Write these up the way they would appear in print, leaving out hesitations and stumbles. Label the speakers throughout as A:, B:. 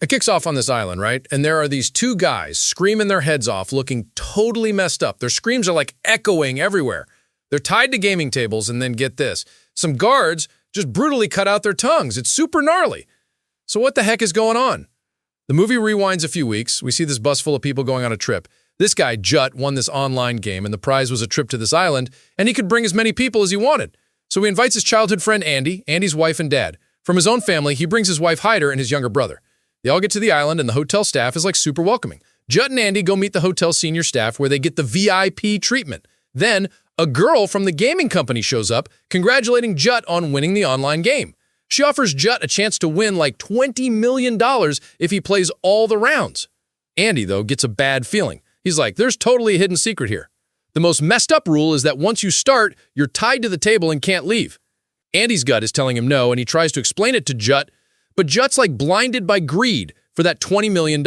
A: It kicks off on this island, right? And there are these two guys screaming their heads off, looking totally messed up. Their screams are like echoing everywhere. They're tied to gaming tables, and then get this. Some guards just brutally cut out their tongues. It's super gnarly. So what the heck is going on? The movie rewinds a few weeks. We see this bus full of people going on a trip. This guy, Jut, won this online game, and the prize was a trip to this island, and he could bring as many people as he wanted. So he invites his childhood friend Andy, Andy's wife and dad. From his own family, he brings his wife Hyder and his younger brother. They all get to the island, and the hotel staff is like super welcoming. Jut and Andy go meet the hotel senior staff where they get the VIP treatment. Then, a girl from the gaming company shows up, congratulating Jut on winning the online game. She offers Jut a chance to win like $20 million if he plays all the rounds. Andy, though, gets a bad feeling. He's like, there's totally a hidden secret here. The most messed up rule is that once you start, you're tied to the table and can't leave. Andy's gut is telling him no, and he tries to explain it to Jut, but Jut's like blinded by greed for that $20 million.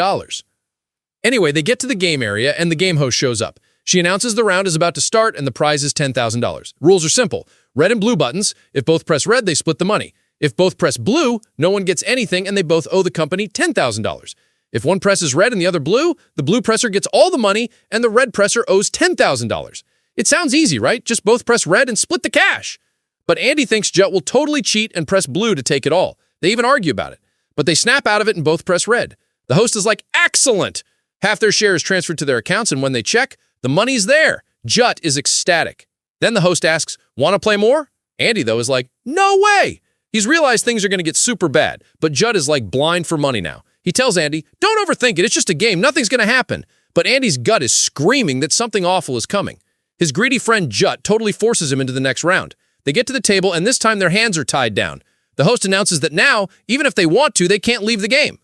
A: Anyway, they get to the game area, and the game host shows up. She announces the round is about to start, and the prize is $10,000. Rules are simple. Red and blue buttons. If both press red, they split the money. If both press blue, no one gets anything, and they both owe the company $10,000. If one presses red and the other blue, the blue presser gets all the money, and the red presser owes $10,000. It sounds easy, right? Just both press red and split the cash. But Andy thinks Jut will totally cheat and press blue to take it all. They even argue about it. But they snap out of it and both press red. The host is like, excellent! Half their share is transferred to their accounts, and when they check, the money's there. Jut is ecstatic. Then the host asks, want to play more? Andy, though, is like, no way! He's realized things are going to get super bad, but Jut is like blind for money now. He tells Andy, don't overthink it, it's just a game, nothing's going to happen. But Andy's gut is screaming that something awful is coming. His greedy friend Jut totally forces him into the next round. They get to the table, and this time their hands are tied down. The host announces that now, even if they want to, they can't leave the game.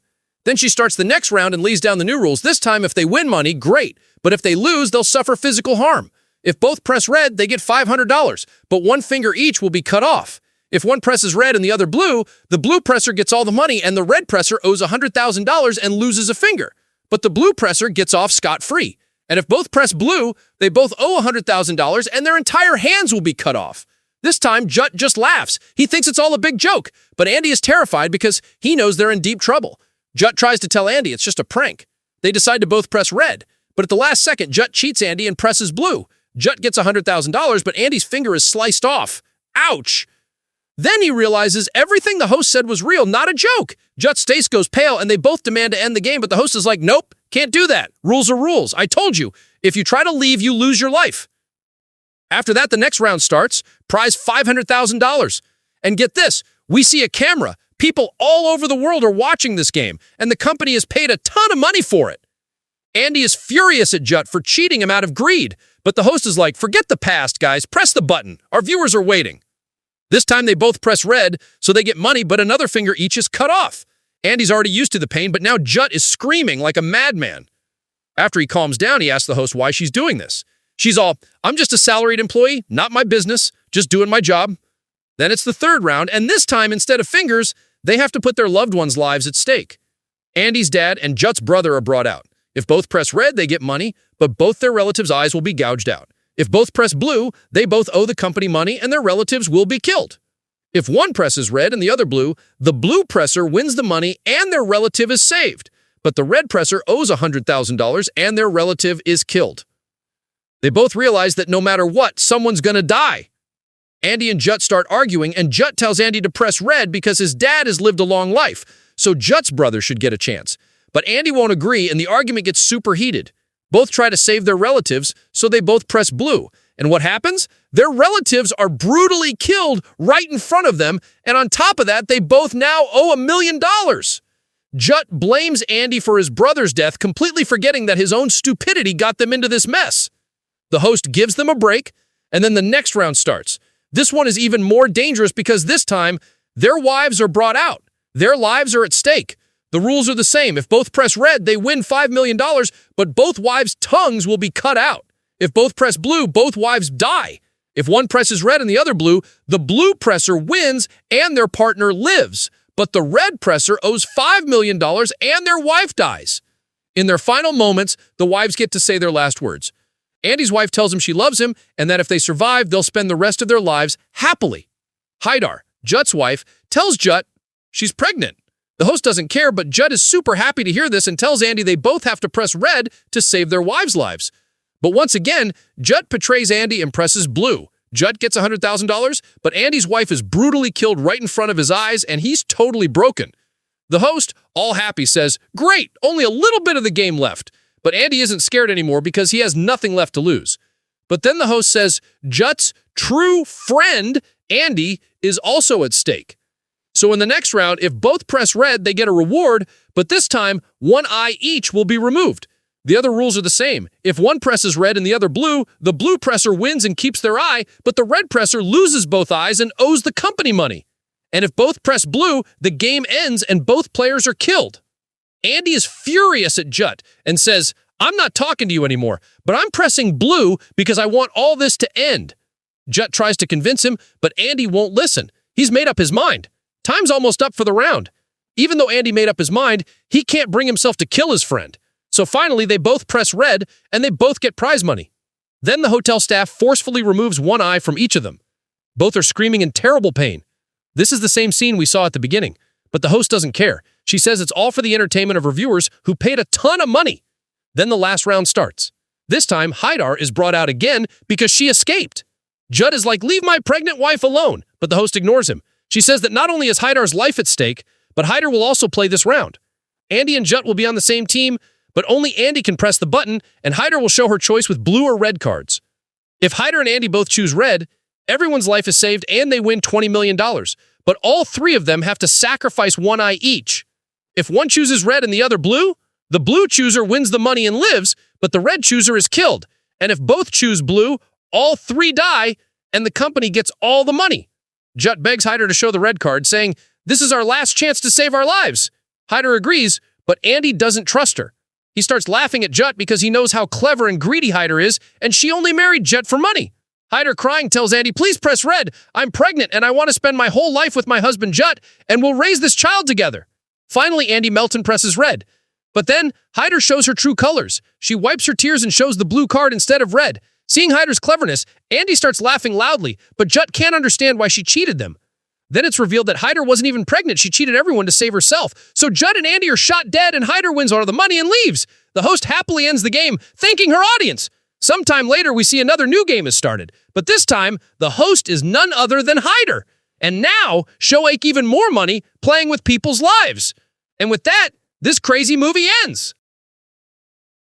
A: Then she starts the next round and lays down the new rules. This time, if they win money, great. But if they lose, they'll suffer physical harm. If both press red, they get $500, but one finger each will be cut off. If one presses red and the other blue, the blue presser gets all the money, and the red presser owes $100,000 and loses a finger. But the blue presser gets off scot-free. And if both press blue, they both owe $100,000, and their entire hands will be cut off. This time, Jut just laughs. He thinks it's all a big joke, but Andy is terrified because he knows they're in deep trouble. Jut tries to tell Andy it's just a prank. They decide to both press red, but at the last second, Jut cheats Andy and presses blue. Jut gets $100,000, but Andy's finger is sliced off. Ouch! Then he realizes everything the host said was real, not a joke. Jut's face goes pale, and they both demand to end the game, but the host is like, nope, can't do that. Rules are rules. I told you. If you try to leave, you lose your life. After that, the next round starts, prize $500,000. And get this, we see a camera. People all over the world are watching this game, and the company has paid a ton of money for it. Andy is furious at Jut for cheating him out of greed, but the host is like, forget the past, guys, press the button. Our viewers are waiting. This time they both press red, so they get money, but another finger each is cut off. Andy's already used to the pain, but now Jut is screaming like a madman. After he calms down, he asks the host why she's doing this. She's all, I'm just a salaried employee, not my business, just doing my job. Then it's the third round, and this time, instead of fingers, they have to put their loved ones' lives at stake. Andy's dad and Jut's brother are brought out. If both press red, they get money, but both their relatives' eyes will be gouged out. If both press blue, they both owe the company money, and their relatives will be killed. If one presses red and the other blue, the blue presser wins the money and their relative is saved. But the red presser owes $100,000 and their relative is killed. They both realize that no matter what, someone's gonna die. Andy and Jut start arguing, and Jut tells Andy to press red because his dad has lived a long life, so Jut's brother should get a chance. But Andy won't agree, and the argument gets super heated. Both try to save their relatives, so they both press blue. And what happens? Their relatives are brutally killed right in front of them, and on top of that, they both now owe $1 million. Jut blames Andy for his brother's death, completely forgetting that his own stupidity got them into this mess. The host gives them a break, and then the next round starts. This one is even more dangerous because this time, their wives are brought out. Their lives are at stake. The rules are the same. If both press red, they win $5 million, but both wives' tongues will be cut out. If both press blue, both wives die. If one presses red and the other blue, the blue presser wins and their partner lives. But the red presser owes $5 million and their wife dies. In their final moments, the wives get to say their last words. Andy's wife tells him she loves him and that if they survive, they'll spend the rest of their lives happily. Hyder, Jut's wife, tells Jut she's pregnant. The host doesn't care, but Judd is super happy to hear this and tells Andy they both have to press red to save their wives' lives. But once again, Judd betrays Andy and presses blue. Judd gets $100,000, but Andy's wife is brutally killed right in front of his eyes, and he's totally broken. The host, all happy, says, "Great, only a little bit of the game left." But Andy isn't scared anymore because he has nothing left to lose. But then the host says Judd's true friend, Andy, is also at stake. So in the next round, if both press red, they get a reward, but this time, one eye each will be removed. The other rules are the same. If one presses red and the other blue, the blue presser wins and keeps their eye, but the red presser loses both eyes and owes the company money. And if both press blue, the game ends and both players are killed. Andy is furious at Judd and says, "I'm not talking to you anymore, but I'm pressing blue because I want all this to end." Judd tries to convince him, but Andy won't listen. He's made up his mind. Time's almost up for the round. Even though Andy made up his mind, he can't bring himself to kill his friend. So finally, they both press red, and they both get prize money. Then the hotel staff forcefully removes one eye from each of them. Both are screaming in terrible pain. This is the same scene we saw at the beginning, but the host doesn't care. She says it's all for the entertainment of her viewers who paid a ton of money. Then the last round starts. This time, Haidar is brought out again because she escaped. Judd is like, "Leave my pregnant wife alone," but the host ignores him. She says that not only is Haidar's life at stake, but Haidar will also play this round. Andy and Judd will be on the same team, but only Andy can press the button, and Haidar will show her choice with blue or red cards. If Haidar and Andy both choose red, everyone's life is saved and they win $20 million. But all three of them have to sacrifice one eye each. If one chooses red and the other blue, the blue chooser wins the money and lives, but the red chooser is killed. And if both choose blue, all three die, and the company gets all the money. Judd begs Haidar to show the red card, saying, "This is our last chance to save our lives." Haidar agrees, but Andy doesn't trust her. He starts laughing at Judd because he knows how clever and greedy Haidar is, and she only married Judd for money. Haidar, crying, tells Andy, "Please press red. I'm pregnant, and I want to spend my whole life with my husband Judd, and we'll raise this child together." Finally, Andy Melton presses red. But then, Haidar shows her true colors. She wipes her tears and shows the blue card instead of red. Seeing Haidar's cleverness, Andy starts laughing loudly, but Judd can't understand why she cheated them. Then it's revealed that Haidar wasn't even pregnant. She cheated everyone to save herself. So Judd and Andy are shot dead, and Haidar wins all the money and leaves. The host happily ends the game, thanking her audience. Sometime later, we see another new game has started. But this time, the host is none other than Haidar. And now, she'll make even more money playing with people's lives. And with that, this crazy movie ends.